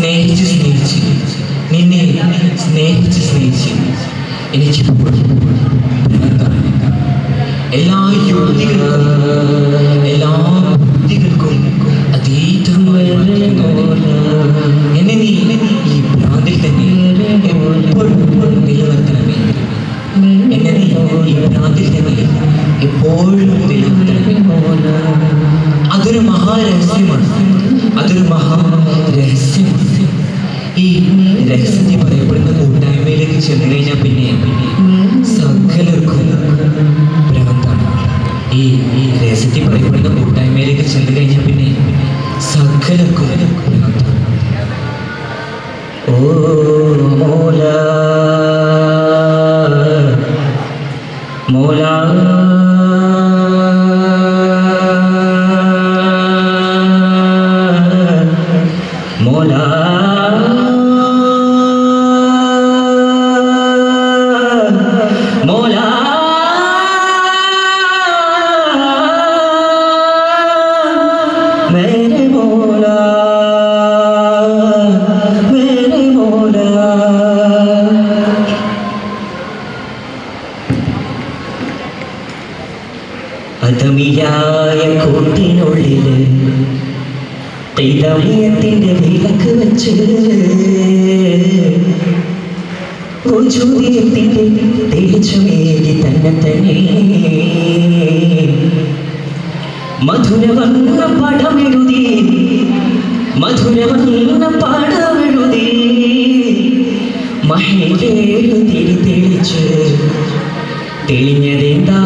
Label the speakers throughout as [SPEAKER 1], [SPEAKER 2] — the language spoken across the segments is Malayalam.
[SPEAKER 1] സ്നേഹിച്ച് സ്നേഹിച്ച് നിന്നെ സ്നേഹിച്ച് എനിക്കിപ്പോൾ എല്ലാ യുവതികൾക്കും എല്ലാ ബുദ്ധികൾക്കും അതീതമായ എന്നെ നീ ഈ ഭ്രാന്തിൽ തന്നെ എപ്പോഴും നിലനിർത്തണമേ. എന്നെ നീ ഈ ഭ്രാന്തിൽ തന്നെ എപ്പോഴും നിലനിർത്തണമേ. അതൊരു മഹാരഹസ്യമാണ്, അതൊരു മഹാരഹസ്യമാണ്. ഈ രഹസ്യത്തിൽ പറയപ്പെടുന്ന കൂട്ടായ്മയിലേക്ക് ചെന്നു കഴിഞ്ഞാൽ പിന്നെ സകലർക്കും ഭ്രാന്താണ്. ഈ രഹസ്യത്തിൽ പറയപ്പെടുന്ന കൂട്ടായ്മയിലേക്ക് ചെന്നു കഴിഞ്ഞാൽ പിന്നെ സകലർക്കും ഭ്രാന്താണ്. ഓ മോല മോല മോല അതമിയായ കൂട്ടിനുള്ളില് തൈതമയത്തിന്റെ വിളക്ക് വെച്ച് ചോദ്യത്തിന്റെ തെളിച്ചുമേകി തന്നെ തന്നെ മധുരവർണ്ണ പടമെഴുതി മഹിഴേഴു തെളിച്ച് തെളിഞ്ഞതെന്താ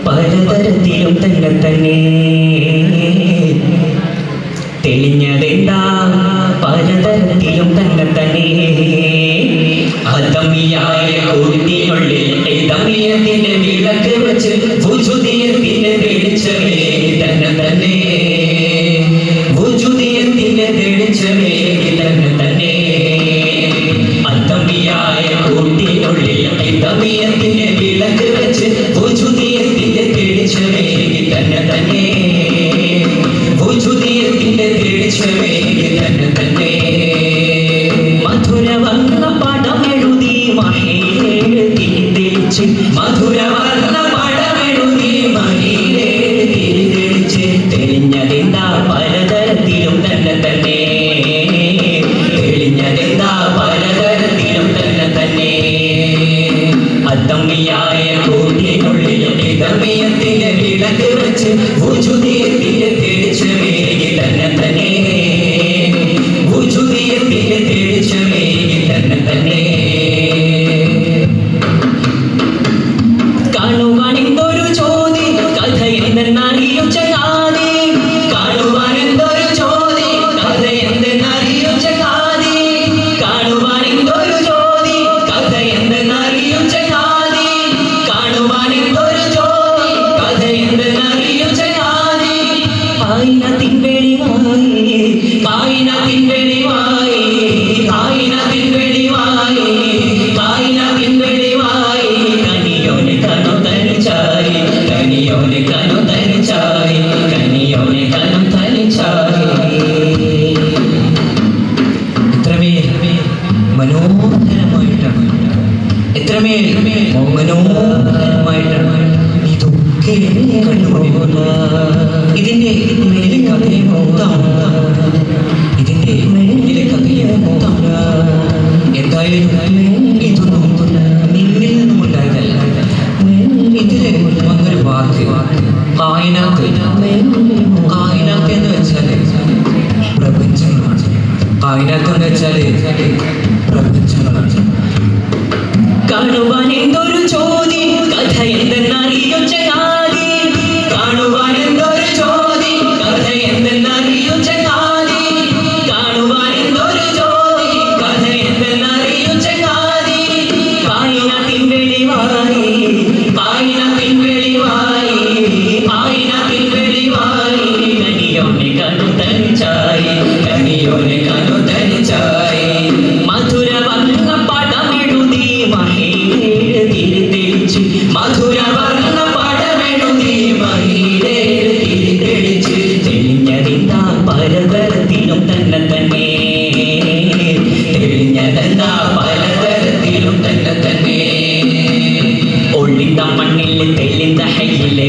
[SPEAKER 1] പലതരത്തിലും തന്നെ തന്നെ തെളിഞ്ഞതെന്താ പലതരത്തിലും തന്നെ തന്നെ അതമിയായ കൂട്ടിനുള്ളിൽ തമിയത്തിന്റെ വിളക്ക് വെച്ച് ഭുജുദിയത്തിന്റെ വെളിച്ചമേ തന്നെ തന്നെ ഭുജുദിയത്തിന്റെ വെളിച്ചമേ തന്നെ തന്നെ അതമിയായ കൂട്ടിനുള്ളിൽ തമിയത്തിന്റെ വിളക്ക് വെച്ച് ഭുജുദിയത്തിന്റെ വെളിച്ചമേ തന്നെ തന്നെ ഭുജുദിയത്തിന്റെ വെളിച്ചമേ തന്നെ തന്നെ മധുരവർണ്ണ പടമെഴുതി മഹിഴേഴു തെളിച്ച് മധുരവർണ്ണ പടമെഴുതി മഹിഴേഴു തെളിച്ച് തെളിഞ്ഞതെന്താ പലതരത്തിലും തന്നെ തന്നെ തെളിഞ്ഞതെന്താ പലതരത്തിലും തന്നെ തന്നെ അതമ്മിയായ കൂട്ടിനുള്ളിൽ തമിയത്തിന്റെ വിളക്ക് വെച്ച് ഭുജുദിയത്തിന്റെ തെളിച്ചമേകി തന്നെ തന്നെ ഭുജുദിയത്തിന്റെ തെളിച്ചമേകി തന്നെ തന്നെ കാണുവാനെന്തൊരു ചോദ്യം കഥ എന്തെന്നറിയോ ചങ്ങാതി കാണുവാനെന്തൊരു ചോദ്യം കഥ എന്തെന്നറിയോ ചങ്ങാതി കാണുവാനെന്തൊരു ചോദ്യം കഥ എന്തെന്നറിയോ ചങ്ങാതി കാണുവാനെന്തൊരു ചോദ്യം കഥ എന്തെന്നറിയോ ചങ്ങാതി കായിനത്തിൻ വെളിവായി കായിനത്തിൻ വെളിവായി കായിനത്തിൻ വെളിവായി കായിനത്തിൻ വെളിവായി കനിയോനെ കനു തനിച്ചായി കനിയോനെ കനു തനിച്ചായി കനിയോനെ കനു തനിച്ചായി എത്രമേൽ മനോഹരമായിട്ടാണ് എത്രമേൽ മനോഹരമായിട്ടാണ് ഇതൊക്കെ കണ്ടുകൊണ്ടിരുന്നത്. ഇതിന്റെ മേലെ കഥയെ മൊത്തമാണ് ഇതിന്റെ മേലെ കഥയെ മൊത്തമാണ്. എന്തായാലും ഇതൊന്നും നിന്നിൽ നിന്നും ഉണ്ടായതല്ല. ഇതില് വന്നൊരു വാക്ക് കായിനാത്ത് എന്ന് വെച്ചാല് പ്രപഞ്ചങ്ങളാണ്. കായിനാത്ത് എന്ന് വെച്ചാല് പ്രപഞ്ചങ്ങളാണ്. കാണുവാനെന്തൊരു ചോദ്യം കഥ എന്തെന്നറിയോ ചങ്ങാതി കാണുവാനെന്തൊരു ചോദ്യം കഥ എന്തെന്നറിയോ ചങ്ങാതി കാണുവാനെന്തൊരു ചോദ്യം കഥ എന്തെന്നറിയോ ചങ്ങാതി കായിനത്തിൻ വെളിവായി കായിനത്തിൻ വെളിവായി കായിനത്തിൻ വെളിവായി കനിയോനെ കനു തനിച്ചായി കനിയോനെ കനു തനിച്ചായി മധുരവർണ്ണ പടമെഴുതി മഹിഴേഴു തെളിച്ച് മണ്ണിൽ തെളിந்த ഹയ്യിലെ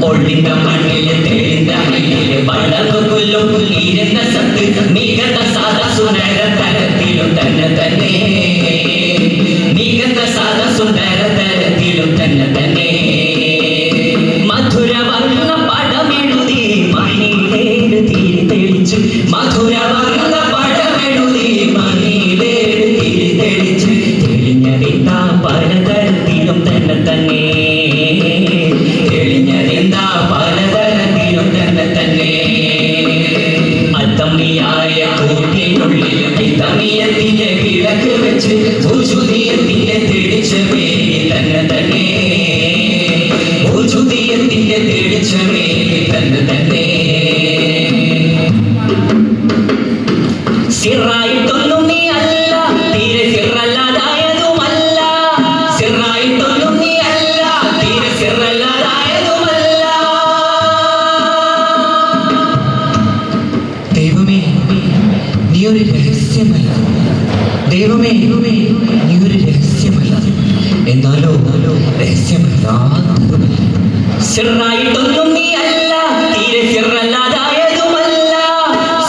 [SPEAKER 1] ഒളിந்த മണ്ണിൽ തെളിந்த ഹയ്യിലെ വളർന്നു കൊല്ലും ഇരുന്ന സത്ത് മികന്ന സാധസുന്ദര തരത്തിലും തന്നെ തന്നെ മികന്ന സാധസുന്ദര തരത്തിലും തന്നെ തന്നെ മധുര വർണ്ണ പടമെഴുതി മണിയിലേഴ് തിരി തെളിച്ച് മധുര വർണ്ണ പടമെഴുതി മണിയിലേഴ് തിരി തെളിച്ച് തെളിഞ്ഞതെന്താ പലതരത്തിലും തന്നെ തന്നെ തെളിഞ്ഞതെന്താ പലതരത്തിലും തന്നെ തന്നെ അത്തമ്മിയായ കൂട്ടിനുള്ളിൽ ഇതമിയത്തിന്റെ വിളക്ക് വെച്ച് ഭൂചുതിയത്തിന്റെ തെളിച്ചമേ തന്നെ തന്നെ ഭൂചുതിയത്തിന്റെ തെളിച്ചമേ തന്നെ തന്നെ സിറായിട്ടൊന്നും നീ അല്ല തീരെ സിറല്ലാതായതുമല്ല സിറായിട്ടൊന്നും നീ അല്ല തീരെ സിറല്ലാതായതുമല്ല ദൈവമേ നീ ഒരു രഹസ്യമല്ല ദൈവമേ നീ ഒരു രഹസ്യമല്ല എന്നാലോ രഹസ്യമല്ലാത്തതുമല്ല സിറായിട്ടൊന്നും നീ അല്ല തീരെ സിറല്ലാതായതുമല്ല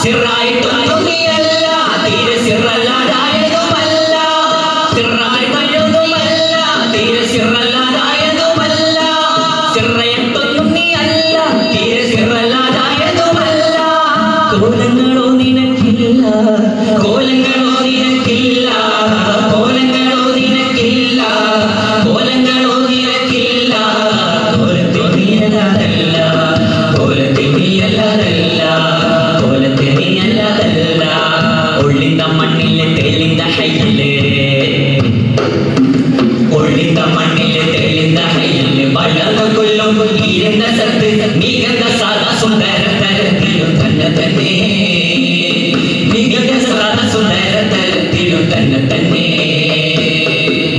[SPEAKER 1] സിറായിട്ടൊന്നും നീ അല്ല തീരെ സിറല്ലാതായതുമല്ല സിറായിട്ടൊന്നുമല്ല തീരെ സിറല്ലാതായതുമല്ല സിറയത്തൊന്നും നീ അല്ല തീരെ സിറല്ലാതായതുമല്ല കോലങ്ങളോ നിനക്കില്ല കോലങ്ങളോ നിനക്കില്ല കോലങ്ങളോ നിനക്കില്ല കോലങ്ങളോ നിനക്കില്ല കോലത്തിൽ നീയല്ലാതല്ല കോലത്തിൽ നീയല്ലാതല്ല കോലത്തിൽ നീയല്ലാതല്ല ഒളിந்த മണ്ണിൽ തെളിந்த ഹയ്യിലെ ഒളിந்த മണ്ണിൽ തെളിந்த ഹയ്യിലെ വളർന്നു കൊല്ലും ഇരുന്ന സത്ത് മികന്ന സാധാ സുന്ദര തരത്തിലും തന്നെ തന്നെ മികന്ന സാധാ സുന്ദര തരത്തിലും തന്നെ തന്നെ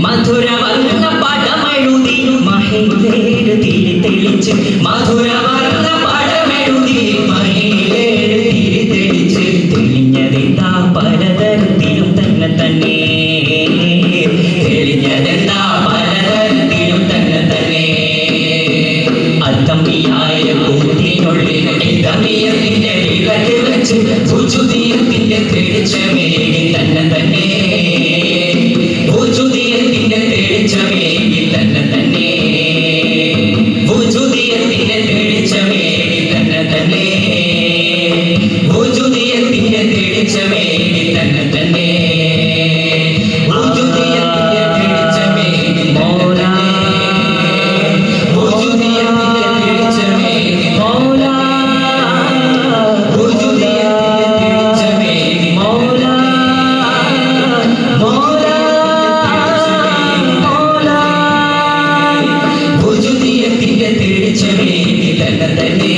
[SPEAKER 1] മധുര വർണ്ണ പടമെഴുതി മഹിളേഴ് തിരി തെളിച്ച് മധുര വർണ്ണ പടമെഴുതി മഹിളേഴ് തിരി തെളിച്ച് തെളിഞ്ഞതെന്താ പലതരത്തിലും തന്നെ തന്നെ തെളിഞ്ഞതെന്താ പലതരത്തിലും തന്നെ തന്നെ അത്തമ്മിയായ കൂട്ടിനുള്ളിൽ ഇതമിയത്തിന്റെ വിളക്ക് വെച്ച് ഭൂചുതിയത്തിന്റെ തെളിച്ചമേകി തന്നെ തന്നെ ഭൂചുതിയത്തിന്റെ തെളിച്ചമേകി തന്നെ തന്നെ ഭൂചുതിയത്തിന്റെ തെളിച്ചമേകി തന്നെ തന്നെ ഭൂചുതിയത്തിന്റെ തെളിച്ചമേകി തന്നെ തന്നെ ഭൂചുതിയത്തിന്റെ തെളിച്ചമേകി മോലാ ഭൂചുതിയത്തിന്റെ തെളിച്ചമേകി മോലാ ഭൂചുതിയത്തിന്റെ തെളിച്ചമേകി മോലാ മോലാ മോലാ ഭൂചുതിയത്തിന്റെ തെളിച്ചമേകി തന്നെ തന്നെ